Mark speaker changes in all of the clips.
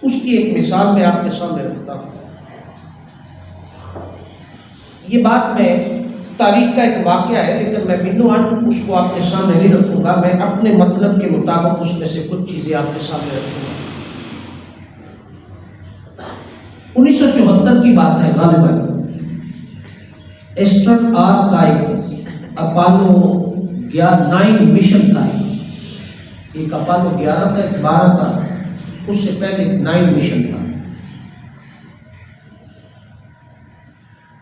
Speaker 1: اس کی ایک مثال میں آپ کے سامنے رکھتا ہوں۔ یہ بات میں تاریخ کا ایک واقعہ ہے، لیکن میں منوان اس کو آپ کے سامنے نہیں رکھوں گا، میں اپنے مطلب کے مطابق اس میں سے کچھ چیزیں آپ کے سامنے رکھوں گا۔ 1974 کی بات ہے غالباً، ایسٹرن آر کا ایک اپولو 9 مشن تھا، ایک اپولو 11 تھا، ایک 12 تھا، اس سے پہلے ایک 9 مشن تھا،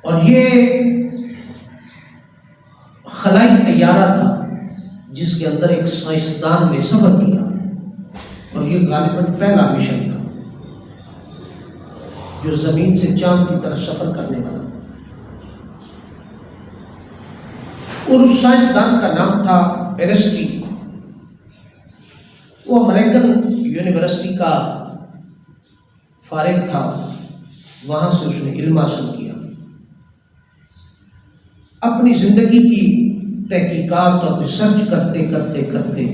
Speaker 1: اور یہ خلائی طیارہ تھا جس کے اندر ایک سائنسدان نے سفر کیا، اور یہ غالباً پہلا مشن تھا جو زمین سے چاند کی طرف سفر کرنے والا، اور اس سائنسدان کا نام تھا ایرسٹی۔ وہ امریکن یونیورسٹی کا فارغ تھا، وہاں سے اس نے علم حاصل کیا۔ اپنی زندگی کی تحقیقات اور ریسرچ کرتے کرتے کرتے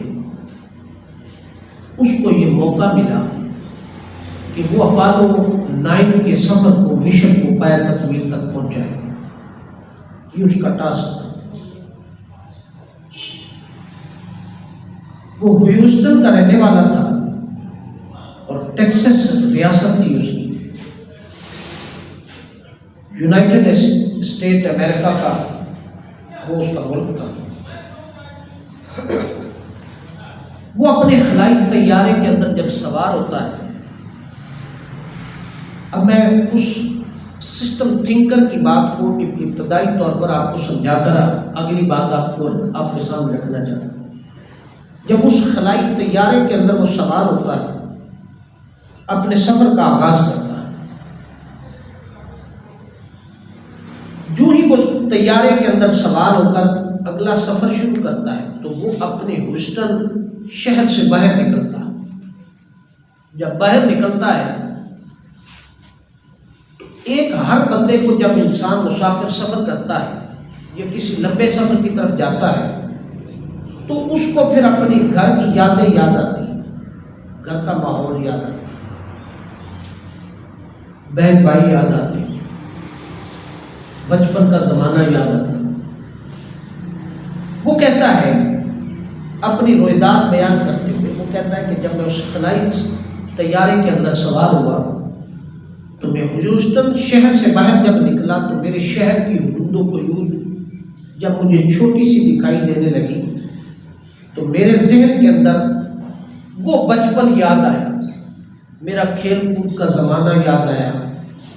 Speaker 1: اس کو یہ موقع ملا کہ وہ اپولو 9 کے سفر کو، مشن کو پایہ تکمیل تک پہنچائے۔ یہ اس کا ٹاسک تھا۔ وہ ہیوسٹن کا رہنے والا تھا اور ٹیکساس ریاست تھی اس کی، یونائٹڈ اسٹیٹ امریکہ کا وہ اس کا ملک تھا۔ وہ اپنے خلائی طیارے کے اندر جب سوار ہوتا ہے، اب میں اس سسٹم تھنکر کی بات کو ابتدائی طور پر آپ کو سمجھا کر اگلی بات آپ کے سامنے رکھنا چاہتا ہوں۔ جب اس خلائی طیارے کے اندر وہ سوار ہوتا ہے، اپنے سفر کا آغاز کرتا ہے، جو ہی وہ طیارے کے اندر سوار ہو کر اگلا سفر شروع کرتا ہے تو وہ اپنے ہیوسٹن شہر سے باہر نکلتا ہے۔ جب باہر نکلتا ہے تو ایک ہر بندے کو، جب انسان مسافر سفر کرتا ہے یا کسی لمبے سفر کی طرف جاتا ہے تو اس کو پھر اپنی گھر کی یادیں یاد آتی ہیں، گھر کا ماحول یاد آتا ہے، بہن بھائی یاد آتے ہیں، بچپن کا زمانہ یاد آتا ہے۔ وہ کہتا ہے اپنی رویداد بیان کرتے ہوئے، وہ کہتا ہے کہ جب میں اس خلائی طیارے کے اندر سوار ہوا تو میں ہیوسٹن شہر سے باہر جب نکلا تو میرے شہر کی حدود و قیود جب مجھے چھوٹی سی دکھائی دینے لگی تو میرے ذہن کے اندر وہ بچپن یاد آیا، میرا کھیل کود کا زمانہ یاد آیا،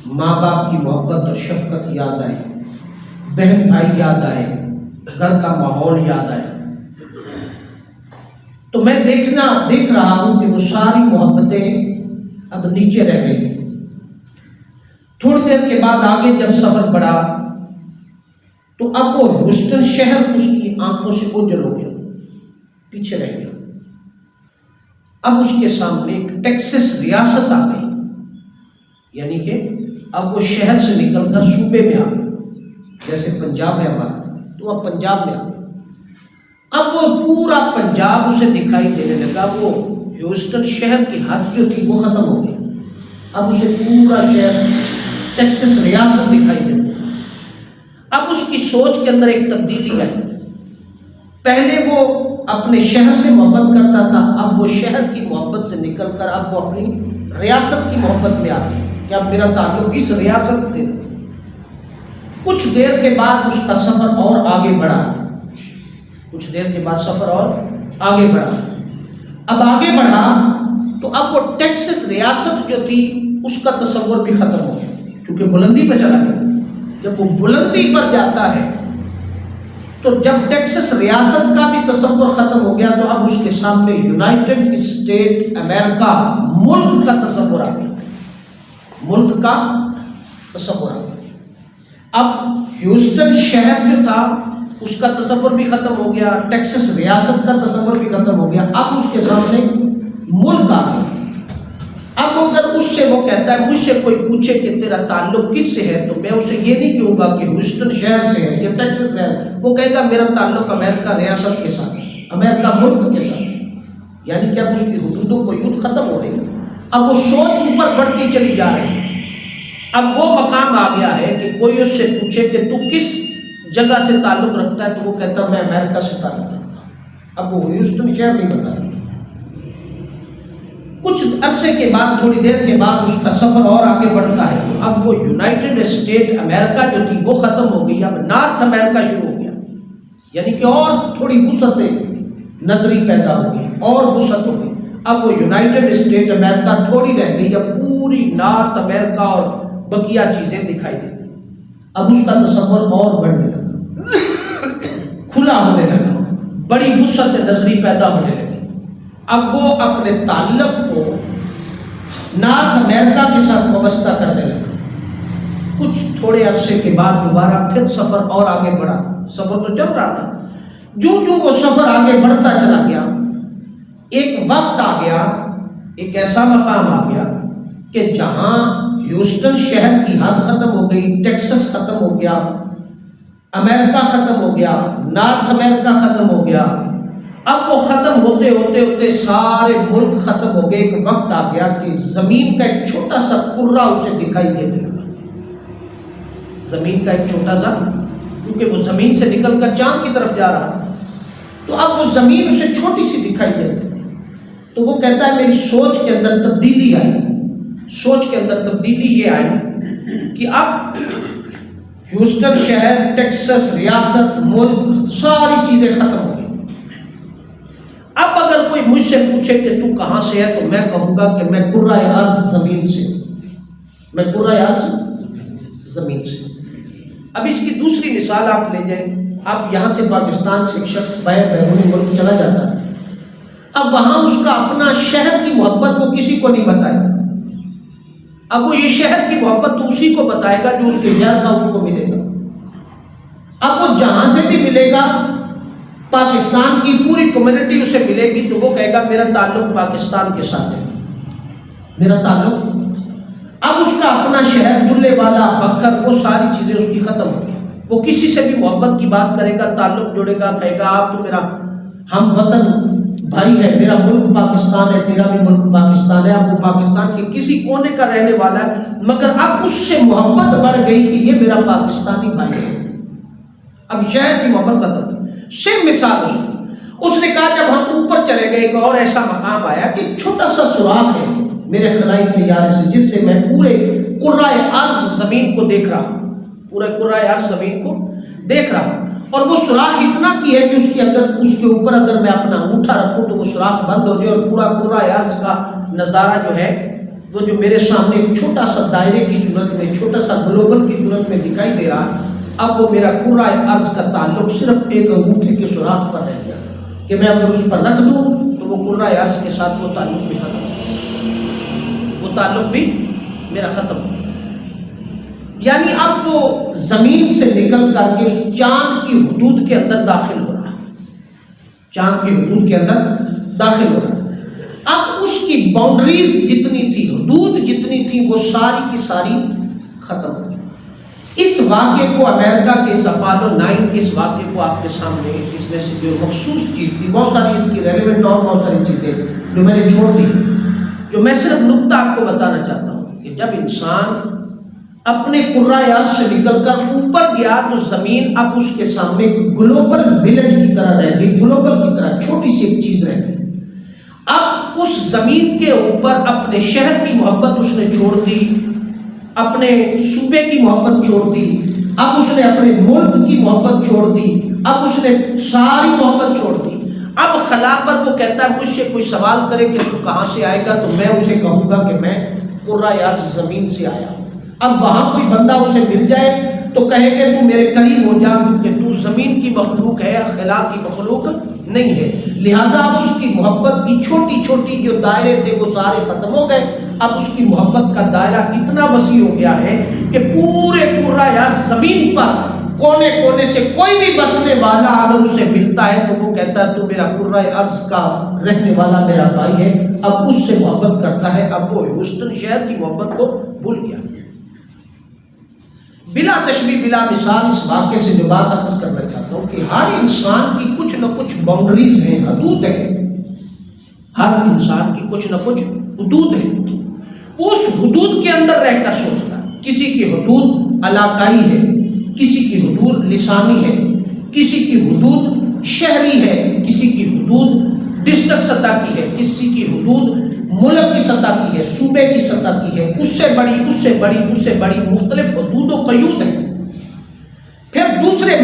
Speaker 1: ماں باپ کی محبت اور شفقت یاد آئی، بہن بھائی یاد آئے، گھر کا ماحول یاد آیا۔ تو میں دیکھ رہا ہوں کہ وہ ساری محبتیں اب نیچے رہ گئی۔ تھوڑی دیر کے بعد آگے جب سفر بڑھا تو اب وہ ہیوسٹن شہر اس کی آنکھوں سے اوجھل ہو گیا، پیچھے رہ گیا۔ اب اس کے سامنے ایک ٹیکساس ریاست آ گئی، یعنی کہ اب وہ شہر سے نکل کر صوبے میں آ گیا، جیسے پنجاب ہے ہمارا تو اب پنجاب میں آ گیا۔ اب وہ پورا پنجاب اسے دکھائی دینے لگا، وہ ہیوسٹن شہر کی حد جو تھی وہ ختم ہو گئی، اب اسے پورا شہر ٹیکساس ریاست دکھائی دینے لگا۔ اب اس کی سوچ کے اندر ایک تبدیلی آئی، پہلے وہ اپنے شہر سے محبت کرتا تھا، اب وہ شہر کی محبت سے نکل کر اب وہ اپنی ریاست کی محبت میں آ گیا کہ اب میرا تعلق اس ریاست سے۔ کچھ دیر کے بعد اس کا سفر اور آگے بڑھا، کچھ دیر کے بعد سفر اور آگے بڑھا۔ اب آگے بڑھا تو اب وہ ٹیکساس ریاست جو تھی اس کا تصور بھی ختم ہو گیا، کیونکہ بلندی پہ چلا گیا۔ جب وہ بلندی پر جاتا ہے تو جب ٹیکساس ریاست کا بھی تصور ختم ہو گیا تو اب اس کے سامنے یونائٹڈ اسٹیٹ امریکہ ملک کا تصور آ گیا، ملک کا تصور آ گیا۔ اب ہیوسٹن شہر جو تھا اس کا تصور بھی ختم ہو گیا، ٹیکساس ریاست کا تصور بھی ختم ہو گیا، اب اس کے سامنے ملک آ گیا۔ اب اگر اس سے وہ کہتا ہے، مجھ سے کوئی پوچھے کہ تیرا تعلق کس سے ہے تو میں اسے یہ نہیں کہوں گا کہ ہیوسٹن شہر سے ہے یا ٹیکساس سے ہے، وہ کہے گا میرا تعلق امریکہ ریاست کے ساتھ ہے، امریکہ ملک کے ساتھ ہے، یعنی کہ اب اس کی حدود و قیود ختم ہو رہی ہے۔ اب وہ سوچ اوپر بڑھتی چلی جا رہی ہے. اب وہ مقام آ گیا ہے کہ کوئی اس سے پوچھے کہ تو کس جگہ سے تعلق رکھتا ہے تو وہ کہتا ہے میں امریکہ سے تعلق رکھتا ہوں. اب وہ ہیوسٹن شہر نہیں بتا رہا. کچھ عرصے کے بعد، تھوڑی دیر کے بعد اس کا سفر اور آگے بڑھتا ہے. اب وہ یونائٹڈ اسٹیٹ امریکہ جو تھی وہ ختم ہو گئی، اب نارتھ امریکہ شروع ہو گیا. یعنی کہ اور تھوڑی وسعت نظری پیدا ہو گئی اور وسعت ہو گئی. اب وہ یونائٹڈ اسٹیٹ امریکہ تھوڑی رہ گئی، اب پوری نارتھ امریکہ اور بقیہ چیزیں دکھائی دیتی. اب اس کا تصور اور بڑھنے لگا، کھلا ہونے لگا، بڑی وسعت نظری پیدا ہونے لگی. اب وہ اپنے تعلق کو نارتھ امریکہ کے ساتھ وابستہ کرنے لگا. کچھ تھوڑے عرصے کے بعد دوبارہ پھر سفر اور آگے بڑھا. سفر تو چل رہا تھا، جو وہ سفر آگے بڑھتا چلا گیا، ایک وقت آ گیا، ایک ایسا مقام آ گیا کہ جہاں ہیوسٹن شہر کی حد ختم ہو گئی، ٹیکسس ختم ہو گیا، امریکہ ختم ہو گیا، نارتھ امریکہ ختم ہو گیا. اب وہ ختم ہوتے ہوتے ہوتے سارے ملک ختم ہو گئے. ایک وقت آ گیا کہ زمین کا ایک چھوٹا سا کرہ اسے دکھائی دینے لگا. زمین کا ایک چھوٹا سا، کیونکہ وہ زمین سے نکل کر چاند کی طرف جا رہا، تو اب وہ زمین اسے چھوٹی سی دکھائی دے رہی. تو وہ کہتا ہے میری سوچ کے اندر تبدیلی آئی. سوچ کے اندر تبدیلی یہ آئی کہ اب ہیوسٹن شہر، ٹیکسس ریاست، ملک، ساری چیزیں ختم ہو گئی. اب اگر کوئی مجھ سے پوچھے کہ تو کہاں سے ہے تو میں کہوں گا کہ میں کرۂ ارض زمین سے، میں کرۂ ارض زمین سے. اب اس کی دوسری مثال آپ لے جائیں. آپ یہاں سے پاکستان سے ایک شخص باہر بیرونی ملک چلا جاتا ہے، اب وہاں اس کا اپنا شہر کی محبت وہ کسی کو نہیں بتائے گا. اب وہ یہ شہر کی محبت تو اسی کو بتائے گا جو اس کے شہر کا اس کو ملے گا. اب وہ جہاں سے بھی ملے گا، پاکستان کی پوری کمیونٹی اسے ملے گی تو وہ کہے گا میرا تعلق پاکستان کے ساتھ ہے، میرا تعلق. اب اس کا اپنا شہر، دلے والا، بکھر، وہ ساری چیزیں اس کی ختم ہو گئی. وہ کسی سے بھی محبت کی بات کرے گا، تعلق جوڑے گا، کہے گا آپ تو میرا ہم وطن بھائی ہے، میرا ملک پاکستان ہے، تیرا بھی ملک پاکستان ہے. اب وہ پاکستان کے کسی کونے کا رہنے والا ہے، مگر اب اس سے محبت بڑھ گئی کہ یہ میرا پاکستانی بھائی ہے. اب شہر کی محبت ختم. سیم مثال اس نے کہا جب ہم اوپر چلے گئے، ایک اور ایسا مقام آیا کہ چھوٹا سا سوراخ ہے میرے خلائی طیارے سے، جس سے میں پورے کرۂ ارض زمین کو دیکھ رہا ہوں، پورے کرۂ ارض زمین کو دیکھ رہا ہوں. اور وہ سوراخ اتنا کی ہے کہ اس کے اوپر اگر میں اپنا انگوٹھا رکھوں تو وہ سوراخ بند ہو جائے اور پورا کرۂ ارض کا نظارہ جو ہے وہ جو میرے سامنے ایک چھوٹا سا دائرے کی صورت میں، چھوٹا سا گلوبل کی صورت میں دکھائی دے رہا. اب وہ میرا کرۂ ارض کا تعلق صرف ایک انگوٹھے کے سوراخ پر رہ گیا کہ میں اگر اس پر رکھ دوں تو وہ کرۂ ارض کے ساتھ وہ تعلق بھی ختم ہو، وہ تعلق بھی میرا ختم ہو. یعنی اب وہ زمین سے نکل کر کے اس چاند کی حدود کے اندر داخل ہو رہا، چاند کی حدود کے اندر داخل ہو رہا. اب اس کی باؤنڈریز جتنی تھی، حدود جتنی تھی، وہ ساری کی ساری ختم ہو گئی. اس واقعے کو امریکہ کے اپولو 9 کے اس واقعے کو آپ کے سامنے، اس میں سے جو مخصوص چیز تھی، بہت ساری اس کی ریلیونٹ اور بہت ساری چیزیں جو میں نے چھوڑ دی، جو میں صرف نقطہ آپ کو بتانا چاہتا ہوں کہ جب انسان اپنے کرۂ ارض سے نکل کر اوپر گیا تو زمین اب اس کے سامنے گلوبل ولیج کی طرح رہ گئی، گلوبل کی طرح چھوٹی سی ایک چیز رہ گئی. اب اس زمین کے اوپر اپنے شہر کی محبت اس نے چھوڑ دی، اپنے صوبے کی محبت چھوڑ دی، اب اس نے اپنے ملک کی محبت چھوڑ دی، اب اس نے ساری محبت چھوڑ دی. اب خلا پر وہ کہتا ہے مجھ سے کوئی سوال کرے کہ تو کہاں سے آئے گا تو میں اسے کہوں گا کہ میں کرۂ ارض زمین سے آیا ہوں. اب وہاں کوئی بندہ اسے مل جائے تو کہے کہ تو میرے قریب ہو جا، کیونکہ تو زمین کی مخلوق ہے، خلا کی مخلوق نہیں ہے. لہٰذا اب اس کی محبت کی چھوٹی چھوٹی جو دائرے تھے وہ سارے ختم ہو گئے. اب اس کی محبت کا دائرہ اتنا وسیع ہو گیا ہے کہ پورے کرۂ ارض زمین پر کونے کونے سے کوئی بھی بسنے والا اگر اسے ملتا ہے تو وہ کہتا ہے تو میرا کرۂ ارض کا رہنے والا میرا بھائی ہے. اب اس سے محبت کرتا ہے. اب وہ ہیوسٹن شہر کی محبت کو بھول گیا. بلا تشبیہ بلا مثال اس واقعے سے جو بات اخذ کرنا چاہتا ہوں کہ ہر انسان کی کچھ نہ کچھ باؤنڈریز ہیں، حدود ہیں. ہر انسان کی کچھ نہ کچھ حدود ہیں. اس حدود کے اندر رہ کر سوچنا. کسی کی حدود علاقائی ہے، کسی کی حدود لسانی ہے، کسی کی حدود شہری ہے، کسی کی حدود ڈسٹرکٹ سطح کی ہے، کسی کی حدود ملک کی سطح کی ہے، صوبے کی سطح کی ہے، اس سے بڑی اس سے بڑی اس سے بڑی مختلف حدود و قیود ہیں. پھر دوسرے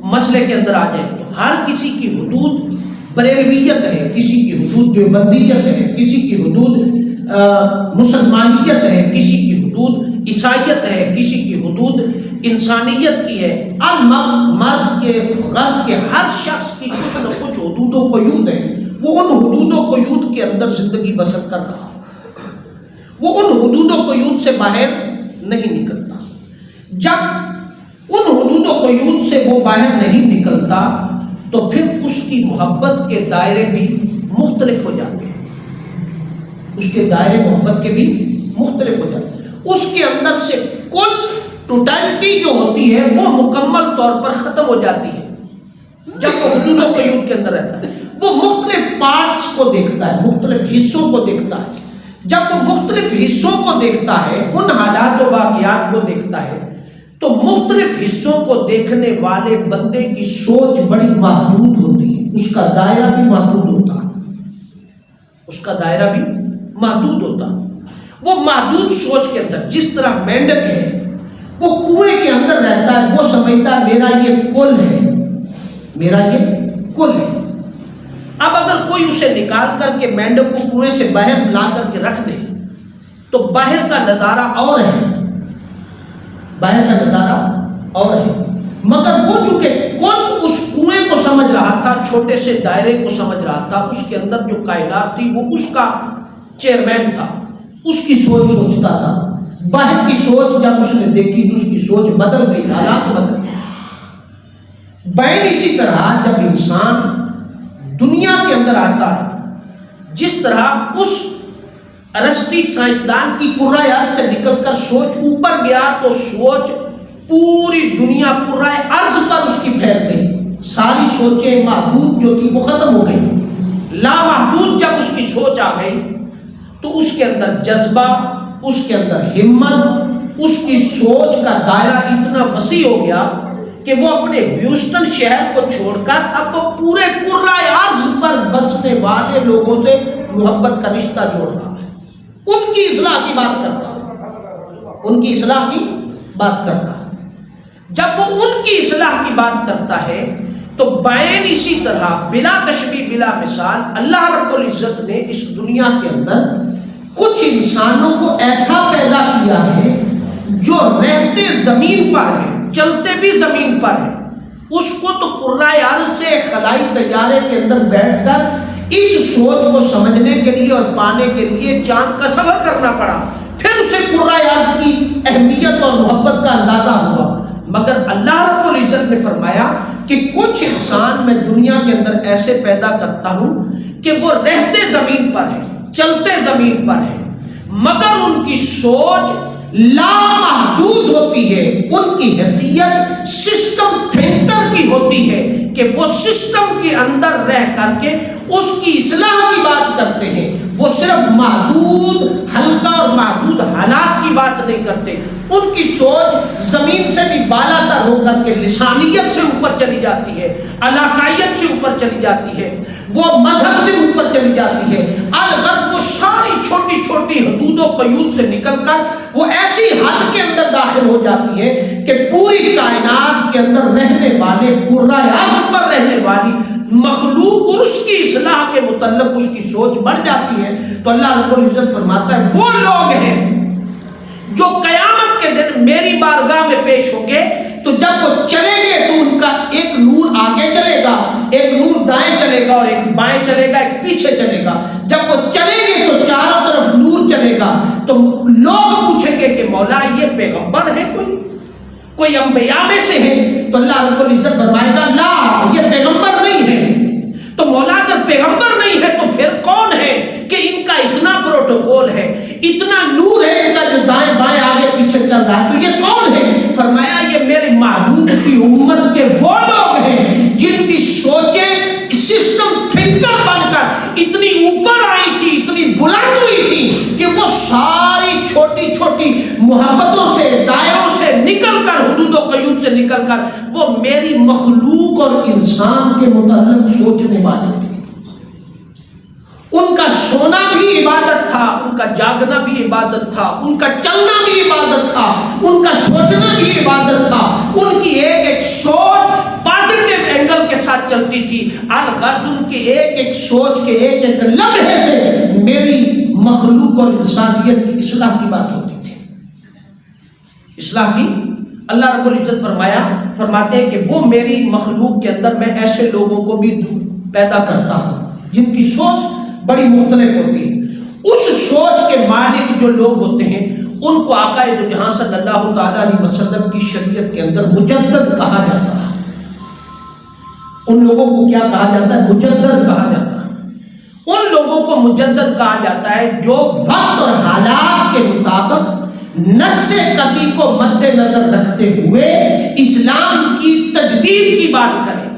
Speaker 1: مسئلے کے اندر آ جائیں تو ہر کسی کی حدود بریلویت ہے، کسی کی حدود دیوبندیت ہے، کسی کی حدود مسلمانیت ہے، کسی کی حدود عیسائیت ہے، کسی کی حدود انسانیت کی ہے. مرض کے غرض کے ہر شخص کی کچھ نہ کچھ حدود و قیود ہیں. وہ ان حدود و قیود کے اندر زندگی بسر کر رہا، وہ ان حدود و قیود سے باہر نہیں نکلتا. جب ان حدود و قیود سے وہ باہر نہیں نکلتا تو پھر اس کی محبت کے دائرے بھی مختلف ہو جاتے ہیں. اس کے دائرے محبت کے بھی مختلف ہو جاتے ہیں. اس کے اندر سے کل ٹوٹالٹی جو ہوتی ہے وہ مکمل طور پر ختم ہو جاتی ہے. جب وہ حدود و قیود کے اندر رہتا ہے وہ مختلف پارٹس کو دیکھتا ہے، مختلف حصوں کو دیکھتا ہے. جب وہ مختلف حصوں کو دیکھتا ہے، ان حالات و واقعات کو دیکھتا ہے، تو مختلف حصوں کو دیکھنے والے بندے کی سوچ بڑی محدود ہوتی ہے. اس کا دائرہ بھی محدود ہوتا ہے، اس کا دائرہ بھی محدود ہوتا. وہ محدود سوچ کے اندر، جس طرح مینڈک ہے وہ کنویں کے اندر رہتا ہے، وہ سمجھتا ہے میرا یہ کل ہے، میرا یہ کل ہے. اب اگر کوئی اسے نکال کر کے مینڈک کو کنویں سے باہر لا کر کے رکھ دے تو باہر کا نظارہ اور ہے، باہر کا نظارہ اور ہے. مگر وہ چونکہ کل اس کنویں کو سمجھ رہا تھا، چھوٹے سے دائرے کو سمجھ رہا تھا، اس کے اندر جو کائنات تھی وہ اس کا چیئرمین تھا، اس کی سوچ سوچتا تھا. باہر کی سوچ جب اس نے دیکھی تو اس کی سوچ بدل گئی، حالات بدل گئے. بین اسی طرح جب انسان دنیا کے اندر آتا ہے، جس طرح اس ارسطی سائنسدان کی کرۂ ارض سے نکل کر سوچ اوپر گیا تو سوچ پوری دنیا کرۂ ارض پر اس کی پھیل گئی. ساری سوچیں محدود جو تھی وہ ختم ہو گئی. لامحدود جب اس کی سوچ آ گئی تو اس کے اندر جذبہ، اس کے اندر ہمت، اس کی سوچ کا دائرہ اتنا وسیع ہو گیا کہ وہ اپنے ہیوسٹن شہر کو چھوڑ کر اب وہ پورے کرۂ ارض پر بسنے والے لوگوں سے محبت کا رشتہ جوڑ رہا ہے. ان کی اصلاح کی بات کرتا ہے، ان کی اصلاح کی بات کرتا ہے. جب وہ ان کی اصلاح کی بات کرتا ہے تو بین اسی طرح بلا تشبیہ بلا مثال اللہ رب العزت نے اس دنیا کے اندر کچھ انسانوں کو ایسا پیدا کیا ہے جو رہتے زمین پر ہیں، چلتے بھی زمین پر ہیں. اس کو تو کرۂ ارض سے خلائی طیارے کے اندر بیٹھ کر اس سوچ کو سمجھنے کے لیے اور پانے کے لیے چاند کا سفر کرنا پڑا. پھر اسے کرۂ ارض کی اہمیت اور محبت کا اندازہ ہوا. مگر اللہ رب العزت نے فرمایا کہ کچھ انسان میں دنیا کے اندر ایسے پیدا کرتا ہوں کہ وہ رہتے زمین پر ہیں، چلتے زمین پر ہیں، مگر ان کی سوچ لامحدود ہوتی ہے. ان کی حیثیت سسٹم تھنکر کی ہوتی ہے کہ وہ سسٹم کے اندر رہ کر کے اس کی اصلاح کی بات کرتے ہیں. وہ صرف محدود ہلکا اور محدود حالات کی بات نہیں کرتے. ان کی سوچ زمین سے بھی بالا تر ہو کر کے لسانیت سے اوپر چلی جاتی ہے، علاقائیت سے اوپر چلی جاتی ہے، وہ مذہب سے اوپر چلی جاتی ہے. الغرض وہ ساری چھوٹی چھوٹی حدود و قیود سے نکل کر وہ ایسی حد کے اندر داخل ہو جاتی ہے کہ پوری کائنات کے اندر رہنے والے، کرۂ ارض پر رہنے والی مخلوق اور اس کی اصلاح کے متعلق اس کی سوچ بڑھ جاتی ہے. تو اللہ رب العزت فرماتا ہے وہ لوگ ہیں جو قیامت کے دن میری بارگاہ میں پیش ہوں گے تو جب وہ چلیں گے تو ان کا ایک نور آگے چلے گا، ایک نور دائیں چلے گا اور ایک بائیں چلے گا، ایک پیچھے چلے گا. جب وہ چلیں گے تو چاروں طرف نور چلے گا. تو لوگ پوچھیں گے کہ مولا یہ پیغمبر ہے، کوئی انبیاء میں سے ہے؟ تو اللہ رب العزت فرمائے گا لا، یہ پیغمبر نہیں ہے. تو مولا اگر پیغمبر نہیں ہے تو پھر کون ہے کہ ان کا اتنا پروٹوکول ہے، اتنا نور ہے ان کا جو دائیں بائیں آگے پیچھے چل رہا ہے، تو یہ کون ہے؟ فرمایا یہ میرے محبوب کی امت کے وہ لوگ ہیں جن کی سوچیں سسٹم تھنکر بن کر اتنی اوپر آئی تھی، اتنی بلند ہوئی تھی کہ وہ ساری محبتوں سے، دائروں سے نکل کر، حدود و قیود سے نکل کر وہ میری مخلوق اور انسان کے متعلق سوچنے والے تھے۔ ان کا سونا بھی عبادت تھا، ان کا جاگنا بھی عبادت تھا، ان کا چلنا بھی عبادت تھا، ان کا سوچنا بھی عبادت تھا۔ ان کی ایک ایک سوچ پازیٹیو اینگل کے ساتھ چلتی تھی۔ الغرض ان کی ایک ایک سوچ کے ایک ایک لمحے سے میری مخلوق اور انسانیت کی اصلاح کی بات ہوتی تھی، اصلاح کی۔ اللہ رب العزت فرماتے ہیں کہ وہ میری مخلوق کے اندر میں ایسے لوگوں کو بھی پیدا کرتا ہوں جن کی سوچ بڑی مختلف ہوتی ہے۔ اس سوچ کے مالک جو لوگ ہوتے ہیں ان کو آقا دو جہاں صلی اللہ تعالیٰ علیہ وسلم کی شریعت کے اندر مجدد کہا جاتا ہے۔ ان لوگوں کو کیا کہا جاتا ہے؟ مجدد کہا جاتا ہے۔ ان لوگوں کو مجدد کہا جاتا ہے جو وقت اور حالات کے مطابق نص قطعی کو مد نظر رکھتے ہوئے اسلام کی تجدید کی بات کریں۔